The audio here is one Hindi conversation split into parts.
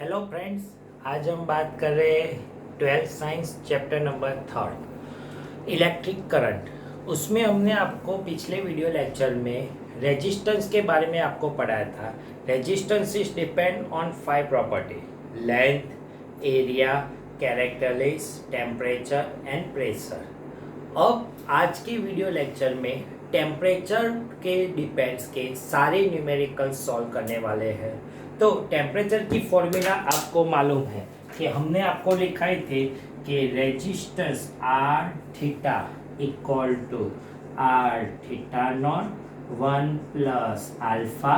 हेलो फ्रेंड्स, आज हम बात कर रहे हैं 12th science chapter number 3 electric current. उसमें हमने आपको पिछले वीडियो लेक्चर में रेजिस्टेंस के बारे में आपको पढ़ाया था। Resistance is depend on 5 property: length, area, characteristics, temperature and pressure. अब आज के वीडियो लेक्चर में टेम्परेचर के डिपेंड्स के सारे न्यूमेरिकल्स सॉल्व करने वाले हैं। तो टेम्परेचर की फॉर्मूला आपको मालूम है कि हमने आपको लिखाई थे कि resistance R theta equal to R theta naught 1 plus alpha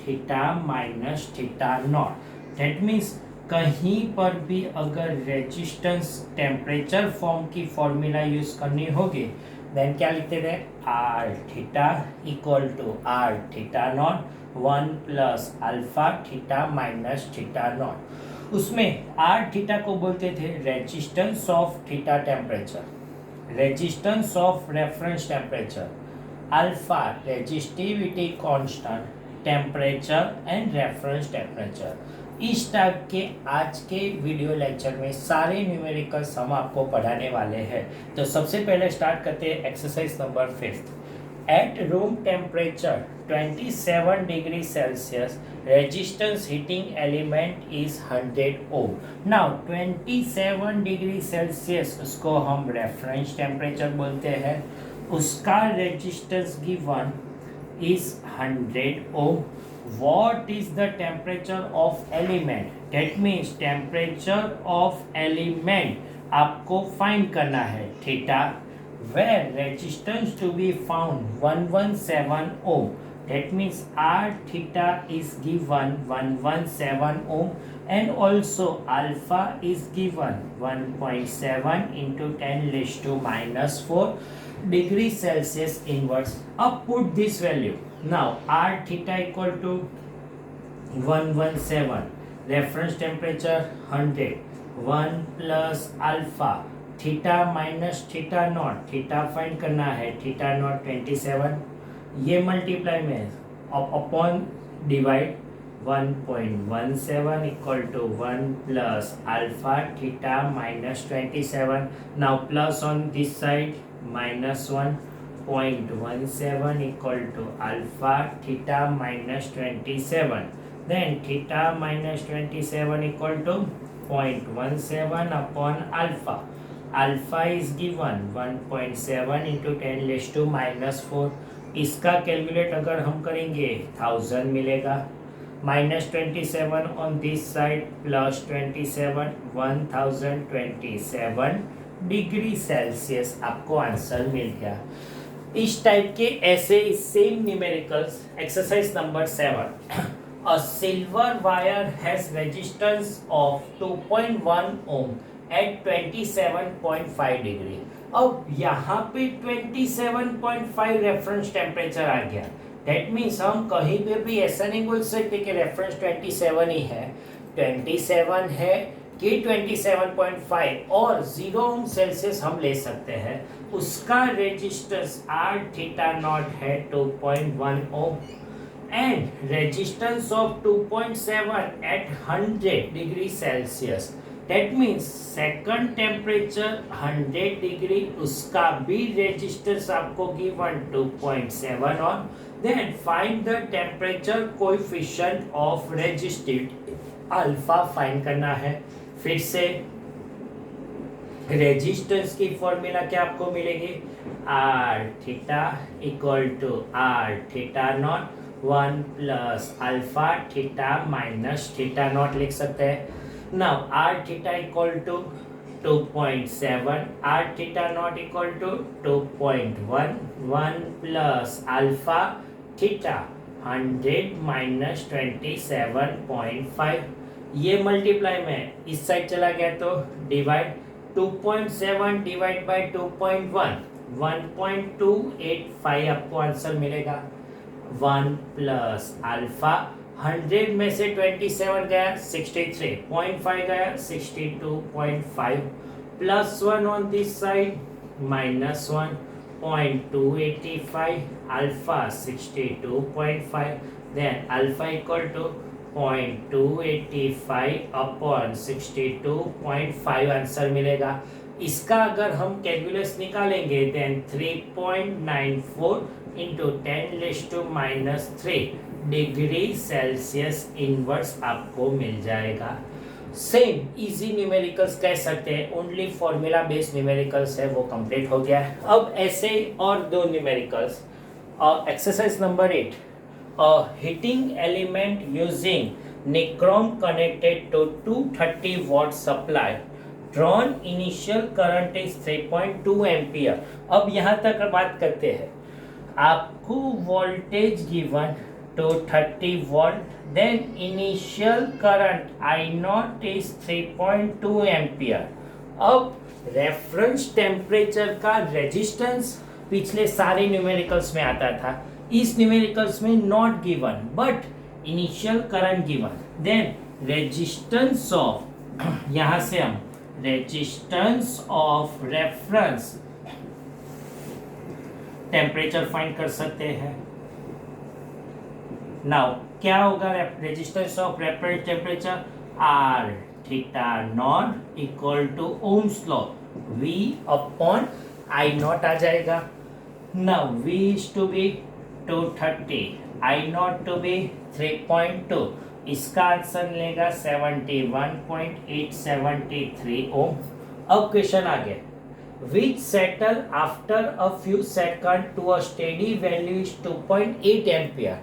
theta minus theta naught. That means कहीं पर भी अगर रेजिस्टेंस टेम्परेचर फॉर्म की फॉर्मूला यूज करनी होगी देन क्या लिखते थे? R theta equal to R theta naught 1 plus alpha theta minus theta naught. उसमें आर थीटा को बोलते थे resistance of theta temperature, resistance of reference temperature, alpha resistivity constant, temperature and reference temperature. इस टाइप के आज के वीडियो लेक्चर में सारे न्यूमेरिकल्स हम आपको पढ़ाने वाले हैं। तो सबसे पहले स्टार्ट करते हैं exercise number 5। At room temperature 27 degree Celsius, resistance heating element is 100 ohm. Now 27 degree Celsius उसको हम रेफरेंस टेम्परेचर बोलते हैं, उसका resistance given is 100 ohm. What is the temperature of element? That means temperature of element आपको फाइंड करना है theta, where resistance to be found 117 ohm. That means R theta is given 117 ohm and also alpha is given 1.7 into 10 raised to minus 4 degree Celsius inverse. Up put this value. Now R theta equal to 117, reference temperature 100, 1 plus alpha theta minus theta naught, theta find करना है, थीटा नॉट 27, ये मल्टीप्लाई में upon divide 1.17 equal to 1 plus alpha theta minus 27। Now plus on this side minus 1.17 equal to alpha theta minus 27। Then theta minus 27 equal to 0.17 upon alpha. Alpha is given 1.7 into 10 raised to minus 4। इसका कैलकुलेट अगर हम करेंगे 1000 मिलेगा। Minus 27 on this side plus 27, 1027 degree Celsius आपको आंसर मिल गया। इस टाइप के ऐसे same numericals exercise number 7। A silver wire has resistance of 2.1 ohm at 27.5 degree. अब यहाँ पे 27.5 रेफरेंस टेम्परेचर आ गया। दैट मीन्स हम कहीं पे भी ऐसा नहीं बोल सकते कि रेफरेंस 27 ही है, 27 है कि 27.5 और 0 ओम सेल्सियस हम ले सकते हैं। उसका रेजिस्टेंस आर थीटा नॉट है 2.1 ओम and resistance of 2.7 at 100 degree Celsius. That means second temperature 100 degree, उसका भी resistance आपको given 2.7 on. Then find the temperature coefficient of resistivity alpha find करना है। फिर से रेजिस्टेंस की फॉर्मूला क्या आपको मिलेगी? R theta equal to R theta naught 1 plus alpha theta minus theta naught लिख सकते हैं। Now R theta equal to 2.7, R theta not equal to 2.1, 1 plus alpha theta 100 minus 27.5। ये मल्टीप्लाई में इस साइड चला गया तो डिवाइड 2.7 डिवाइड बाई 2.1, 1.285 आपको आंसर मिलेगा। 1 प्लस अल्फा 100 में से 27 गया 63.5 गया 62.5 plus 1 on this side minus 1.285 alpha 62.5 then alpha equal to 0.285/62.5 answer मिलेगा। इसका अगर हम कैलकुलस निकालेंगे then 3.94 into 10⁻³ degree Celsius inverse आपको मिल जाएगा। सेम इजी न्यूमेरिकल्स कह सकते हैं, ओनली फॉर्मूला बेस्ड न्यूमेरिकल्स है वो कंप्लीट हो गया है। अब ऐसे और दो numericals, exercise number 8, heating element using nichrome connected to 230 watt supply, drawn initial current is 3.2 ampere. अब यहाँ तक बात करते हैं, आपको voltage given to 30 volt, then initial current I0 is 3.2 ampere। अब रेफरेंस टेम्परेचर का रेजिस्टेंस पिछले सारे न्यूमेरिकल्स में आता था, इस न्यूमेरिकल्स में not given but initial current given, then resistance of, यहां से हम resistance of reference temperature find कर सकते हैं। नाउ क्या होगा resistance of reference temperature, R theta not equal to Ohm's law V upon I naught आ जाएगा। Now V is to be 230, I naught to be 3.2, इसका आंसर लेगा 71.873 ओम। अब क्वेश्चन आ गया, which settle after a few seconds to a steady value is 2.8 ampere.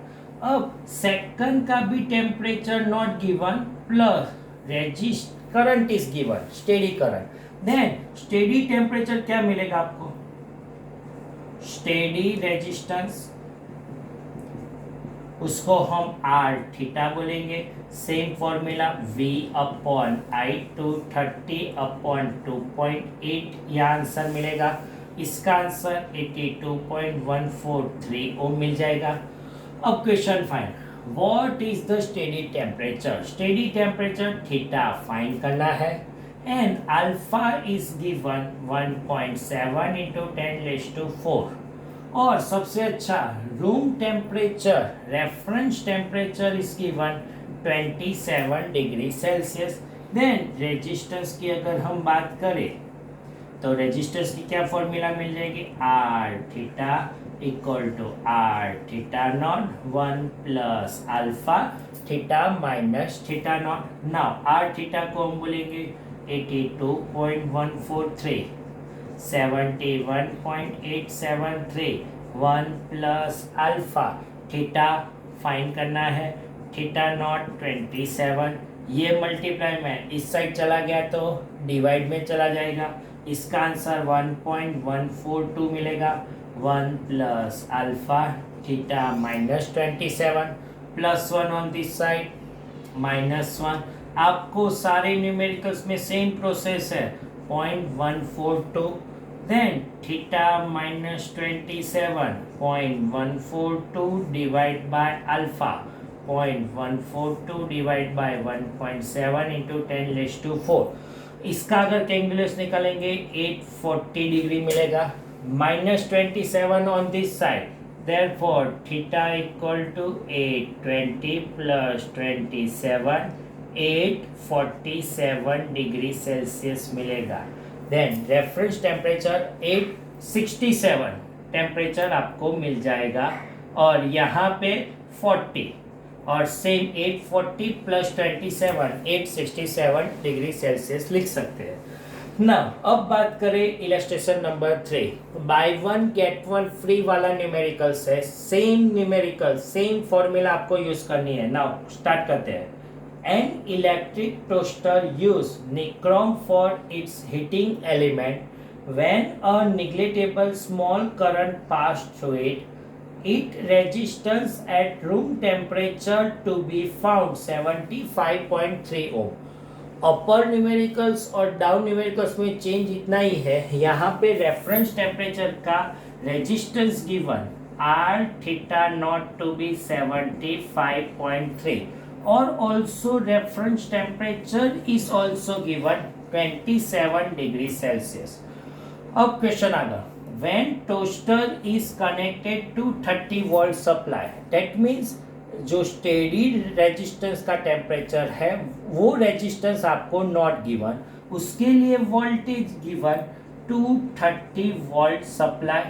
अब सेकंड का भी temperature not given plus resist current is given, steady current, then steady temperature क्या मिलेगा आपको, स्टेडी रेजिस्टेंस, उसको हम आर थीटा बोलेंगे। Same formula V upon I 230 upon 2.8, यह आंसर मिलेगा। इसका आंसर 82.143 ओम मिल जाएगा। अब question find, what is the steady temperature, steady temperature theta find करना है and alpha is given 1.7 into 10⁻⁴ और सबसे अच्छा room temperature reference temperature is given 27 degree Celsius. Then resistance की अगर हम बात करें तो रेजिस्टेंस की क्या फॉर्मूला मिल जाएगी, R theta equal to R theta naught 1 plus alpha theta minus theta naught. Now R theta को हम बोलेंगे 82.143, 71.873, 1 प्लस अल्फा थीटा फाइंड करना है, थीटा नॉट 27, ये मल्टीप्लाई में इस साइड चला गया तो डिवाइड में चला जाएगा, इसका आंसर 1.142 मिलेगा। 1 plus alpha theta minus 27 plus 1 on this side -1। आपको सारे न्यूमेरिकल्स में सेम प्रोसेस है, 0.142, then theta minus 27 0.142 divide by alpha 0.142 divide by 1.7 into 10⁻⁴। इसका अगर कैलकुलस निकालेंगे 840 डिग्री मिलेगा, -27 on this side, therefore theta equal to 820 plus 27 847 degree Celsius मिलेगा। देन रेफरेंस टेम्परेचर 867 टेम्परेचर आपको मिल जाएगा और यहाँ पे 40 और सेम 840 प्लस 27 867 डिग्री सेल्सियस लिख सकते हैं ना। अब बात करें illustration number 3, buy 1 get 1 free वाला न्यूमेरिकल्स है, सेम न्यूमेरिकल सेम फॉर्मूला आपको यूज करनी है। नाउ स्टार्ट करते हैं। An electric toaster use nichrome for its heating element. When a negligible small current passed through it, its resistance at room temperature to be found 75.3 ohm. Upper numericals और डाउन न्यूमेरिकल्स में चेंज इतना ही है, यहाँ पे रेफरेंस टेम्परेचर का resistance given R theta naught to be 75.3 और also reference temperature is also given 27 degree Celsius. अब क्वेश्चन आगा, when toaster is connected to 30 volt supply, that means जो स्टेडी रेजिस्टेंस का टेम्परेचर है वो रेजिस्टेंस आपको नॉट गिवन, उसके लिए voltage given 230 volt supply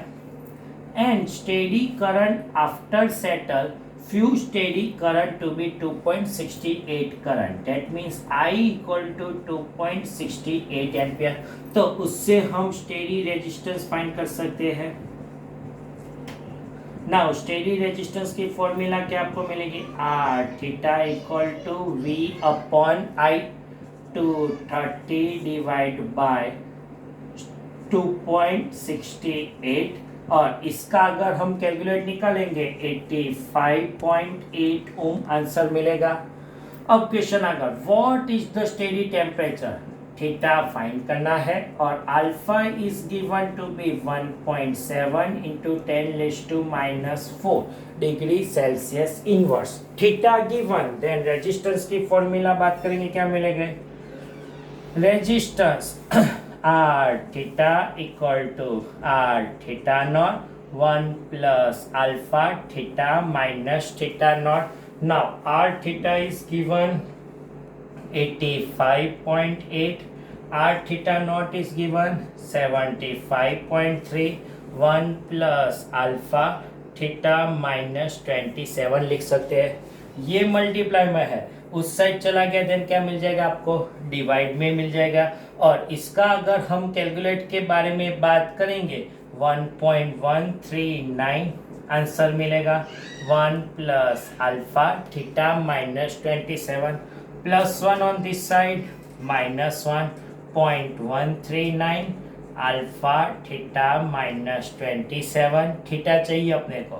and steady current after settle few steady current to be 2.68 current, that means I equal to 2.68 ampere. तो उससे हम स्टेडी रेजिस्टेंस फाइंड कर सकते हैं। नाउ स्टेडी रेजिस्टेंस की फॉर्मूला क्या आपको मिलेगी, R theta equal to V upon I, 230 divide by 2.68, और इसका अगर हम कैलकुलेट निकालेंगे 85.8 ओम आंसर मिलेगा। अब क्वेश्चन अगर what is the steady temperature, theta find करना है और alpha is given to be 1.7 into 10⁻⁻⁴ degree Celsius inverse. Theta given, then resistance की फॉर्मूला बात करेंगे, क्या मिलेगा, resistance R theta equal to R theta naught 1 plus alpha theta minus theta naught. Now R theta is given 85.8, R theta naught is given 75.3, 1 plus alpha theta minus 27 लिख सकते हैं। ये मल्टीप्लाई में है, उस साइड चला गया, देन क्या मिल जाएगा आपको, डिवाइड में मिल जाएगा। और इसका अगर हम कैलकुलेट के बारे में बात करेंगे 1.139 आंसर मिलेगा। 1 plus alpha theta minus 27 plus 1 on this side minus 1.139 alpha theta minus 27, theta चाहिए अपने को,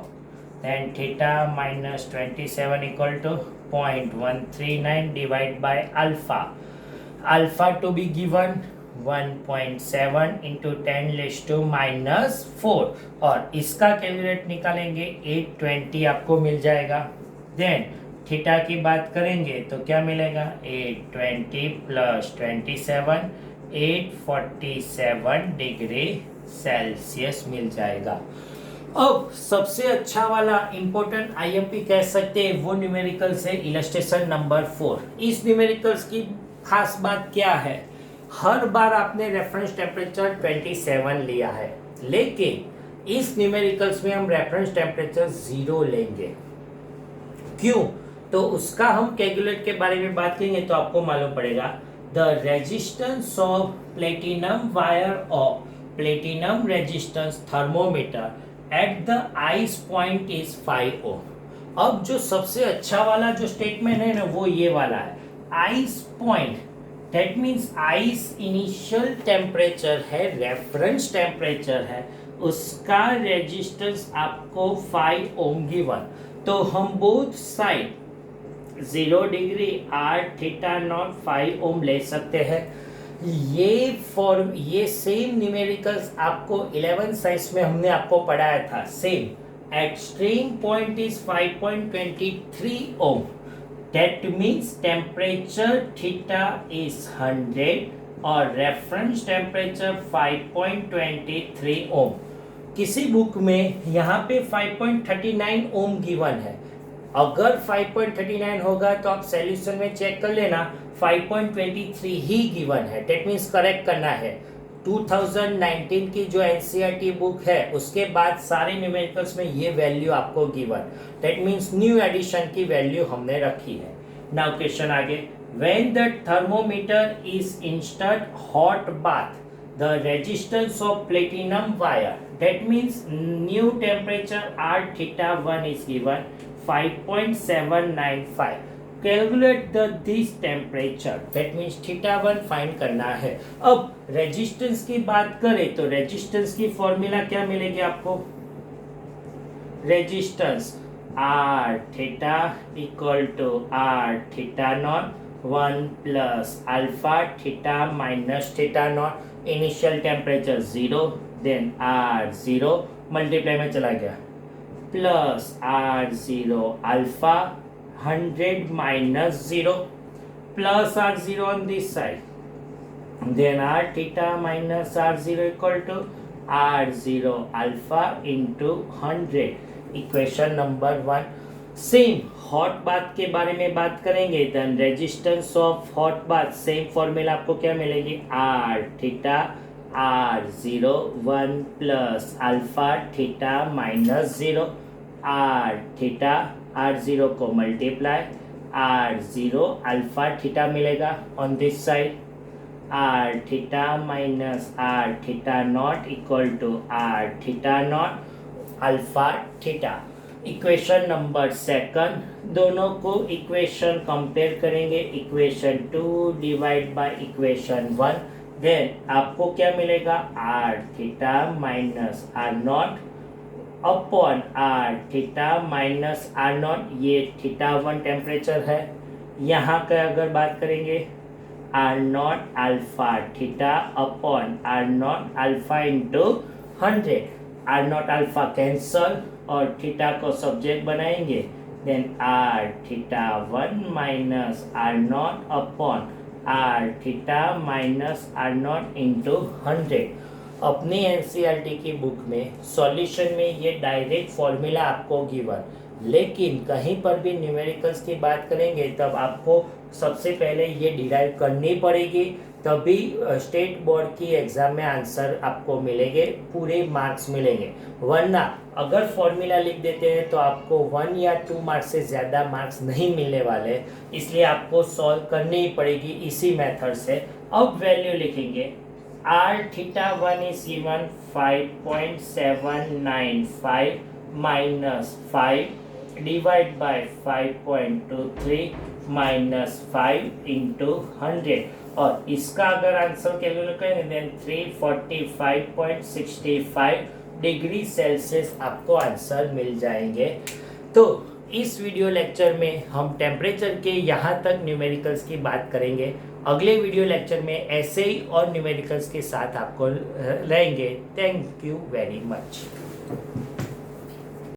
then theta minus 27 equal to 0.139 divide by alpha, alpha to be given 1.7 into 10⁻⁻⁴, और इसका कैलकुलेट निकालेंगे 820 आपको मिल जाएगा। देन थीटा की बात करेंगे तो क्या मिलेगा, 820 प्लस 27 847 डिग्री सेल्सियस मिल जाएगा। अब सबसे अच्छा वाला इंपॉर्टेंट आईएमपी कह सकते हैं वो न्यूमेरिकल्स है, इलस्ट्रेशन नंबर 4। इस न्यूमेरिकल्स की खास बात क्या है, हर बार आपने रेफरेंस टेम्परेचर 27 लिया है, लेकिन इस न्यूमेरिकल्स में हम रेफरेंस टेम्परेचर 0 लेंगे। क्यों, तो उसका हम कैलकुलेट के बारे में बात करेंगे तो आपको मालूम पड़ेगा, the resistance of platinum wire of platinum resistance thermometer at the ice point is 5 ओम। अब जो सबसे अच्छा वाला जो स्टेटमेंट है ना वो ये वाला है, ice point, that means ice initial temperature है, रेफरेंस टेम्परेचर है, उसका रेजिस्टेंस आपको 5 ओम गिवन। तो हम both side 0 degree R theta naught 5 ohm ले सकते हैं। ये सेम न्यूमेरिकल्स आपको 11 साइंस में हमने आपको पढ़ाया था, same extreme point is 5.23 ohm, that means temperature theta is 100 और रेफरेंस टेम्परेचर 5.23 ओम। किसी बुक में यहाँ पे 5.39 ओम गिवन है, अगर 5.39 होगा तो आप सॉल्यूशन में चेक कर लेना 5.23 ही गिवन है, दैट मीन्स करेक्ट करना है। 2019 की जो एनसीईआरटी बुक है उसके बाद सारे न्यूमेरिकल्स में ये वैल्यू आपको given, that means new addition की वैल्यू हमने रखी है। नाउ क्वेश्चन आगे, when the thermometer is inserted hot bath the resistance of platinum wire, that means new temperature R theta 1 is given 5.795, calculate this temperature, that means theta 1 find करना है। अब रेजिस्टेंस की बात करें तो रेजिस्टेंस की फॉर्मूला क्या मिलेगी आपको, resistance R theta equal to R theta naught 1 plus alpha theta minus theta naught, initial temperature 0, देन R0 मल्टीप्लाई में चला गया, plus R0 alpha 100 minus 0 plus R0 on this side, then R theta minus R0 equal to R0 alpha into 100, equation number 1। Same hot bath के बारे में बात करेंगे। Then resistance of hot bath same formula आपको क्या मिलेगी, R theta R01 plus alpha theta -0 R theta R0 को मल्टीप्लाई R0 अल्फा थीटा मिलेगा on this side, R theta minus R theta not equal to R theta not alpha theta. Equation number second, दोनों को इक्वेशन कंपेयर करेंगे, equation 2 divide by equation 1, then आपको क्या मिलेगा, R theta minus R not upon R theta minus R not, ये थीटा 1 टेम्परेचर है। यहाँ का अगर बात करेंगे R not alpha theta upon R not alpha into 100, R not alpha cancel और थीटा को सब्जेक्ट बनाएंगे, then R theta 1 minus R not upon R theta minus R not into 100। अपनी एनसीईआरटी की बुक में सॉल्यूशन में ये डायरेक्ट फॉर्मूला आपको गिवन, लेकिन कहीं पर भी न्यूमेरिकल्स की बात करेंगे तब आपको सबसे पहले ये डिराइव करनी पड़ेगी, तभी स्टेट बोर्ड की एग्जाम में आंसर आपको मिलेंगे, पूरे मार्क्स मिलेंगे। वरना अगर फॉर्मूला लिख देते हैं तो आपको 1 या 2 मार्क्स से ज़्यादा मार्क्स नहीं मिलने वाले, इसलिए आपको सॉल्व करनी ही पड़ेगी इसी मेथड से। अब वैल्यू लिखेंगे, R theta 1 is given 5.795 minus 5 divide by 5.23 minus 5 into 100, और इसका अगर आंसर कैलकुलेट करेंगे देन 345.65 डिग्री सेल्सियस आपको आंसर मिल जाएंगे। तो इस वीडियो लेक्चर में हम टेम्परेचर के यहाँ तक न्यूमेरिकल्स की बात करेंगे। अगले वीडियो लेक्चर में ऐसे ही और न्यूमेरिकल्स के साथ आपको रहेंगे। Thank you very much.